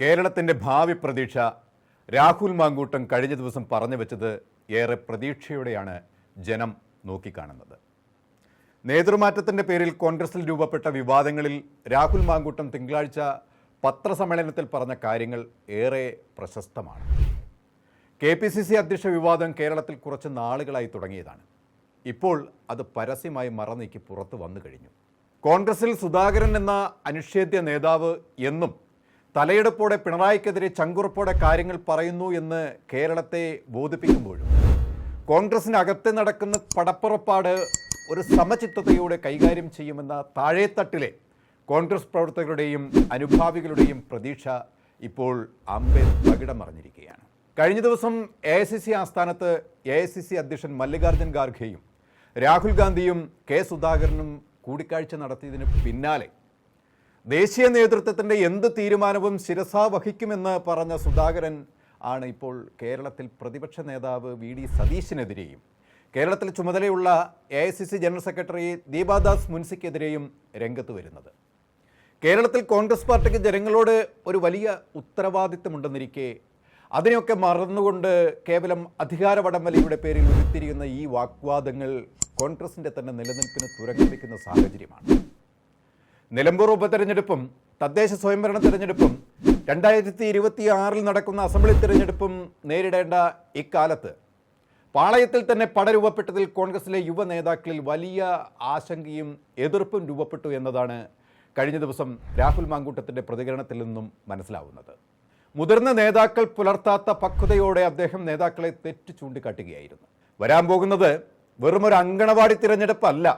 കേരളത്തിൻ്റെ ഭാവി പ്രതീക്ഷ രാഹുൽ മാങ്കൂട്ടം കഴിഞ്ഞ ദിവസം പറഞ്ഞു വെച്ചത് ഏറെ പ്രതീക്ഷയോടെയാണ് ജനം നോക്കിക്കാണുന്നത്. നേതൃമാറ്റത്തിൻ്റെ പേരിൽ കോൺഗ്രസിൽ രൂപപ്പെട്ട വിവാദങ്ങളിൽ രാഹുൽ മാങ്കൂട്ടം തിങ്കളാഴ്ച പത്രസമ്മേളനത്തിൽ പറഞ്ഞ കാര്യങ്ങൾ ഏറെ പ്രശസ്തമാണ്. KPCC അധ്യക്ഷ വിവാദം കേരളത്തിൽ കുറച്ച് നാളുകളായി തുടങ്ങിയതാണ്. ഇപ്പോൾ അത് പരസ്യമായി മറനീക്കി പുറത്തു വന്നു കഴിഞ്ഞു. കോൺഗ്രസിൽ സുധാകരൻ എന്ന അനിഷേധ്യ നേതാവ് എന്നും തലയെടുപ്പോടെ പിണറായിക്കെതിരെ ചങ്കുറപ്പോടെ കാര്യങ്ങൾ പറയുന്നു എന്ന് കേരളത്തെ ബോധിപ്പിക്കുമ്പോഴും കോൺഗ്രസിനകത്ത് നടക്കുന്ന പടപ്പുറപ്പാട് ഒരു സമചിത്തതയോടെ കൈകാര്യം ചെയ്യുമെന്ന താഴേത്തട്ടിലെ കോൺഗ്രസ് പ്രവർത്തകരുടെയും അനുഭാവികളുടെയും പ്രതീക്ഷ ഇപ്പോൾ അമ്പെ പകിടമറിഞ്ഞിരിക്കുകയാണ്. കഴിഞ്ഞ ദിവസം AICC ആസ്ഥാനത്ത് AICC അധ്യക്ഷൻ മല്ലികാർജ്ജുൻ ഖാർഗെയും രാഹുൽ ഗാന്ധിയും സുധാകരനും കൂടിക്കാഴ്ച നടത്തിയതിന് പിന്നാലെ ദേശീയ നേതൃത്വത്തിൻ്റെ എന്ത് തീരുമാനവും ശിരസാ വഹിക്കുമെന്ന് പറഞ്ഞ സുധാകരൻ ആണ് ഇപ്പോൾ കേരളത്തിൽ പ്രതിപക്ഷ നേതാവ് VD സതീശിനെതിരെയും കേരളത്തിൽ ചുമതലയുള്ള AICC ജനറൽ സെക്രട്ടറി ദീപാദാസ് മുൻസിക്കെതിരെയും രംഗത്ത് വരുന്നത്. കേരളത്തിൽ കോൺഗ്രസ് പാർട്ടിക്ക് ജനങ്ങളോട് ഒരു വലിയ ഉത്തരവാദിത്തമുണ്ടെന്നിരിക്കെ അതിനെയൊക്കെ മറന്നുകൊണ്ട് കേവലം അധികാര വടംവലിയുടെ പേരിൽ ഉരുത്തിരിയുന്ന ഈ വാഗ്വാദങ്ങൾ കോൺഗ്രസിൻ്റെ തന്നെ നിലനിൽപ്പിന് തുരങ്കം വയ്ക്കുന്ന സാഹചര്യമാണ്. നിലമ്പൂർ ഉപതെരഞ്ഞെടുപ്പും തദ്ദേശ സ്വയംഭരണ തെരഞ്ഞെടുപ്പും 2026 നടക്കുന്ന അസംബ്ലി തെരഞ്ഞെടുപ്പും നേരിടേണ്ട ഇക്കാലത്ത് പാളയത്തിൽ തന്നെ പടരൂപപ്പെട്ടതിൽ കോൺഗ്രസിലെ യുവ നേതാക്കളിൽ വലിയ ആശങ്കയും എതിർപ്പും രൂപപ്പെട്ടു എന്നതാണ് കഴിഞ്ഞ ദിവസം രാഹുൽ മാങ്കൂട്ടത്തിൻ്റെ പ്രതികരണത്തിൽ നിന്നും മനസ്സിലാവുന്നത്. മുതിർന്ന നേതാക്കൾ പുലർത്താത്ത പക്വതയോടെ അദ്ദേഹം നേതാക്കളെ തെറ്റു ചൂണ്ടിക്കാട്ടുകയായിരുന്നു. വരാൻ പോകുന്നത് വെറുമൊരു അങ്കണവാടി തിരഞ്ഞെടുപ്പല്ല,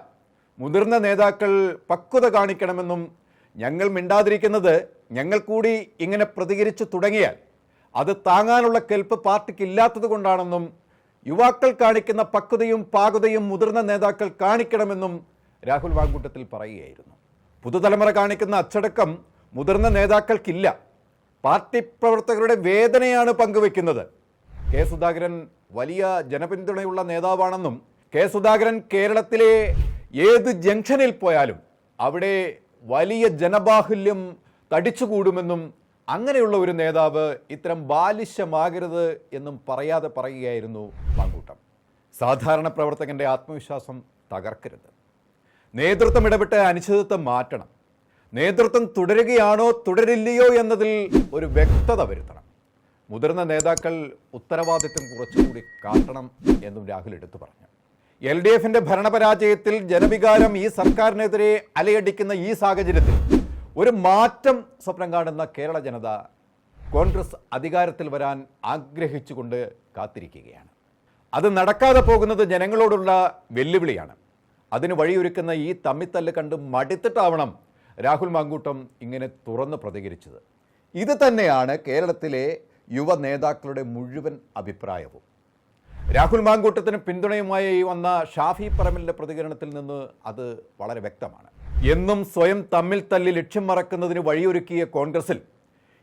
മുതിർന്ന നേതാക്കൾ പക്വത കാണിക്കണമെന്നും ഞങ്ങൾ മിണ്ടാതിരിക്കുന്നത് ഞങ്ങൾ കൂടി ഇങ്ങനെ പ്രതികരിച്ചു തുടങ്ങിയാൽ അത് താങ്ങാനുള്ള കെൽപ്പ് പാർട്ടിക്കില്ലാത്തത് കൊണ്ടാണെന്നും യുവാക്കൾ കാണിക്കുന്ന പക്വതയും പാകതയും മുതിർന്ന നേതാക്കൾ കാണിക്കണമെന്നും രാഹുൽ മാങ്കൂട്ടത്തിൽ പറയുകയായിരുന്നു. പുതുതലമുറ കാണിക്കുന്ന അച്ചടക്കം മുതിർന്ന നേതാക്കൾക്കില്ല, പാർട്ടി പ്രവർത്തകരുടെ വേദനയാണ് പങ്കുവെക്കുന്നത്. സുധാകരൻ വലിയ ജനപിന്തുണയുള്ള നേതാവാണെന്നും സുധാകരൻ കേരളത്തിലെ ഏത് ജംഗ്ഷനിൽ പോയാലും അവിടെ വലിയ ജനബാഹുല്യം തടിച്ചുകൂടുമെന്നും അങ്ങനെയുള്ള ഒരു നേതാവ് ഇത്തരം ബാലിശമാകരുത് എന്നും പറയാതെ പറയുകയായിരുന്നു മാങ്കൂട്ടം. സാധാരണ പ്രവർത്തകൻ്റെ ആത്മവിശ്വാസം തകർക്കരുത്, നേതൃത്വം ഇടപെട്ട് അനിശ്ചിതത്വം മാറ്റണം, നേതൃത്വം തുടരുകയാണോ തുടരില്ലയോ എന്നതിൽ ഒരു വ്യക്തത വരുത്തണം, മുതിർന്ന നേതാക്കൾ ഉത്തരവാദിത്വം കുറച്ചുകൂടി കാട്ടണം എന്നും രാഹുൽ എടുത്തു പറഞ്ഞു. LDFിൻ്റെ ഭരണപരാജയത്തിൽ ജനവികാരം ഈ സർക്കാരിനെതിരെ അലയടിക്കുന്ന ഈ സാഹചര്യത്തിൽ ഒരു മാറ്റം സ്വപ്നം കാണുന്ന കേരള ജനത കോൺഗ്രസ് അധികാരത്തിൽ വരാൻ ആഗ്രഹിച്ചുകൊണ്ട് കാത്തിരിക്കുകയാണ്. അത് നടക്കാതെ പോകുന്നത് ജനങ്ങളോടുള്ള വെല്ലുവിളിയാണ്. അതിന് വഴിയൊരുക്കുന്ന ഈ തമ്മിത്തല്ല് കണ്ട് മടുത്തിട്ടാവണം രാഹുൽ മാങ്കൂട്ടം ഇങ്ങനെ തുറന്ന് പ്രതികരിച്ചത്. ഇത് തന്നെയാണ് കേരളത്തിലെ യുവ നേതാക്കളുടെ മുഴുവൻ അഭിപ്രായവും. രാഹുൽ മാങ്കൂട്ടത്തിന് പിന്തുണയുമായി വന്ന ഷാഫി പറമ്പിലിൻ്റെ പ്രതികരണത്തിൽ നിന്ന് അത് വളരെ വ്യക്തമാണ്. എന്നും സ്വയം തമ്മിൽ തല്ലി ലക്ഷ്യം മറക്കുന്നതിന് വഴിയൊരുക്കിയ കോൺഗ്രസിൽ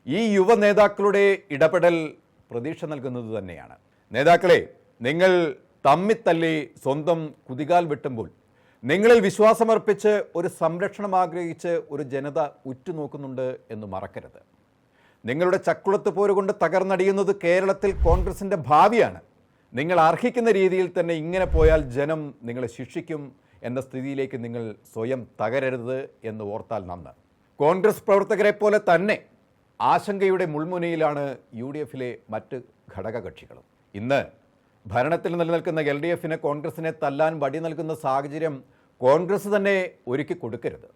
ഈ യുവ നേതാക്കളുടെ ഇടപെടൽ പ്രതീക്ഷ നൽകുന്നത് തന്നെയാണ്. നേതാക്കളെ, നിങ്ങൾ തമ്മിത്തല്ലി സ്വന്തം കുതികാൽ വെട്ടുമ്പോൾ നിങ്ങളിൽ വിശ്വാസമർപ്പിച്ച് ഒരു സംരക്ഷണം ആഗ്രഹിച്ച് ഒരു ജനത ഉറ്റുനോക്കുന്നുണ്ട് എന്ന് മറക്കരുത്. നിങ്ങളുടെ ചക്കുളത്ത് പോരുകൊണ്ട് തകർന്നടിയുന്നത് കേരളത്തിൽ കോൺഗ്രസിൻ്റെ ഭാവിയാണ്. നിങ്ങൾ അർഹിക്കുന്ന രീതിയിൽ തന്നെ ഇങ്ങനെ പോയാൽ ജനം നിങ്ങളെ ശിക്ഷിക്കും എന്ന സ്ഥിതിയിലേക്ക് നിങ്ങൾ സ്വയം തകരരുത് എന്ന് ഓർത്താൽ നന്ന്. കോൺഗ്രസ് പ്രവർത്തകരെ പോലെ തന്നെ ആശങ്കയുടെ മുൾമുനയിലാണ് UDFിലെ മറ്റ് ഘടകകക്ഷികളും. ഇന്ന് ഭരണത്തിൽ നിലനിൽക്കുന്ന LDFിന് കോൺഗ്രസിനെ തല്ലാൻ വടി നൽകുന്ന സാഹചര്യം കോൺഗ്രസ് തന്നെ ഒരുക്കി കൊടുക്കരുത്.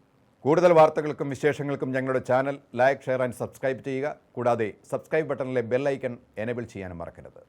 കൂടുതൽ വാർത്തകൾക്കും വിശേഷങ്ങൾക്കും ഞങ്ങളുടെ channel like, share and subscribe ചെയ്യുക. കൂടാതെ സബ്സ്ക്രൈബ് ബട്ടണിലെ ബെൽ ഐക്കൺ എനേബിൾ ചെയ്യാനും മറക്കരുത്.